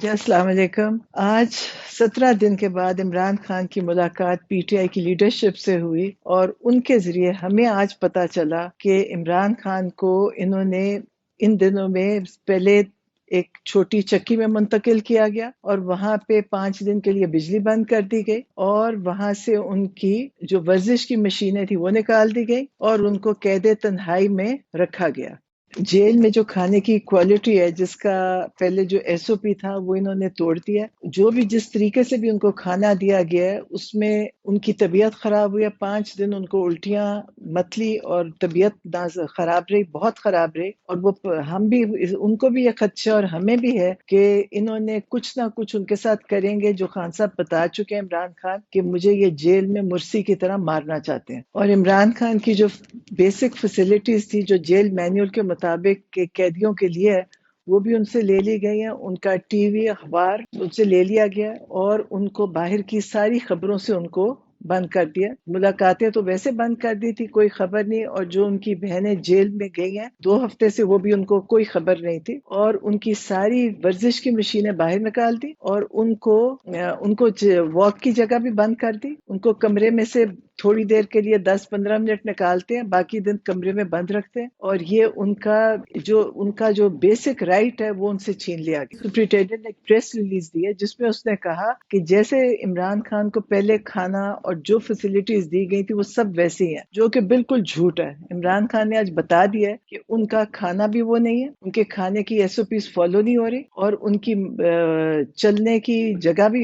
جی السلام علیکم۔ آج 17 دن کے بعد عمران خان کی ملاقات پی ٹی آئی کی لیڈرشپ سے ہوئی اور ان کے ذریعے ہمیں آج پتا چلا کہ عمران خان کو انہوں نے ان دنوں میں پہلے ایک چھوٹی چکی میں منتقل کیا گیا اور وہاں پہ 5 دن کے لیے بجلی بند کر دی گئی اور وہاں سے ان کی جو ورزش کی مشینیں تھی وہ نکال دی گئی اور ان کو قید تنہائی میں رکھا گیا۔ جیل میں جو کھانے کی کوالٹی ہے، جس کا پہلے جو ایس او پی تھا وہ انہوں نے توڑ دیا۔ جو بھی جس طریقے سے بھی ان کو کھانا دیا گیا ہے اس میں ان کی طبیعت خراب ہوئی ہے۔ 5 دن ان کو الٹیاں متلی اور طبیعت خراب رہی، بہت خراب رہی، اور وہ ہم بھی ان کو بھی یہ خدشہ اور ہمیں بھی ہے کہ انہوں نے کچھ نہ کچھ ان کے ساتھ کریں گے، جو خان صاحب بتا چکے ہیں عمران خان کہ مجھے یہ جیل میں مرسی کی طرح مارنا چاہتے ہیں۔ اور عمران خان کی جو بیسک فیسلٹیز تھی جو جیل مینیول کے مطابق کے قیدیوں کے لیے ہے، وہ بھی ان سے لے لی گئی ہیں۔ ان کا ٹی وی اخبار ان سے لے لیا گیا اور ان کو باہر کی ساری خبروں سے ان کو بند کر دیا۔ ملاقاتیں تو ویسے بند کر دی تھی، کوئی خبر نہیں، اور جو ان کی بہنیں جیل میں گئی ہیں 2 ہفتے سے وہ بھی ان کو کوئی خبر نہیں تھی، اور ان کی ساری ورزش کی مشینیں باہر نکال دی اور ان کو واک کی جگہ بھی بند کر دی۔ ان کو کمرے میں سے تھوڑی دیر کے لیے 10-15 منٹ نکالتے ہیں، باقی دن کمرے میں بند رکھتے ہیں، اور یہ ان کا جو بیسک رائٹ ہے وہ ان سے چھین لیا گیا۔ سپرنٹینڈنٹ نے ایک پریس ریلیز دی ہے جس میں اس نے کہا کہ جیسے عمران خان کو پہلے کھانا اور جو فیسلٹیز دی گئی تھی وہ سب ویسی ہیں، جو کہ بالکل جھوٹ ہے۔ عمران خان نے آج بتا دیا ہے کہ ان کا کھانا بھی وہ نہیں ہے، ان کے کھانے کی ایس او پیز فالو نہیں ہو رہی، اور ان کی چلنے کی جگہ بھی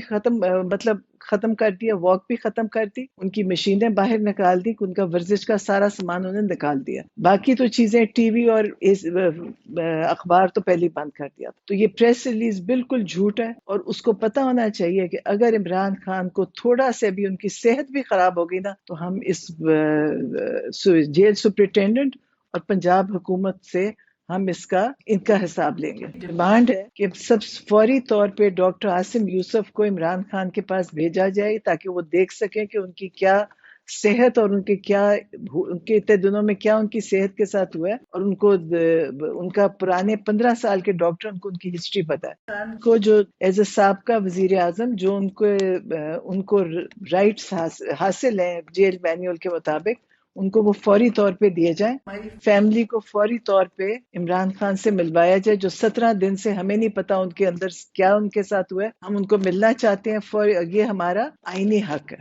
ختم کر دیا، واک بھی ختم کر دی، ان کی مشینیں باہر نکال دی، ان کا ورزش کا سارا سامان انہوں نے نکال دیا، باقی تو چیزیں ٹی وی اور اخبار تو پہلے ہی بند کر دیا۔ تو یہ پریس ریلیز بالکل جھوٹ ہے، اور اس کو پتا ہونا چاہیے کہ اگر عمران خان کو تھوڑا سے بھی ان کی صحت بھی خراب ہوگی نا تو ہم اس جیل سپرنٹینڈنٹ اور پنجاب حکومت سے ہم ان کا حساب لیں گے۔ ڈیمانڈ ہے کہ سب فوری طور پہ ڈاکٹر عاصم یوسف کو عمران خان کے پاس بھیجا جائے تاکہ وہ دیکھ سکیں کہ ان کی کیا صحت اور ان کے اتنے دنوں میں کیا ان کی صحت کے ساتھ ہوا ہے، اور ان کا پرانے 15 سال کے ڈاکٹر ان کی ہسٹری پتا ہے۔ خان کو جو ایز اے سابقہ وزیر اعظم جو ان کو رائٹس حاصل ہیں جیل مینیول کے مطابق، ان کو وہ فوری طور پہ دیے جائیں۔ ہماری فیملی کو فوری طور پہ عمران خان سے ملوایا جائے، جو 17 دن سے ہمیں نہیں پتا ان کے اندر کیا ان کے ساتھ ہوا ہے، ہم ان کو ملنا چاہتے ہیں، یہ ہمارا آئینی حق ہے۔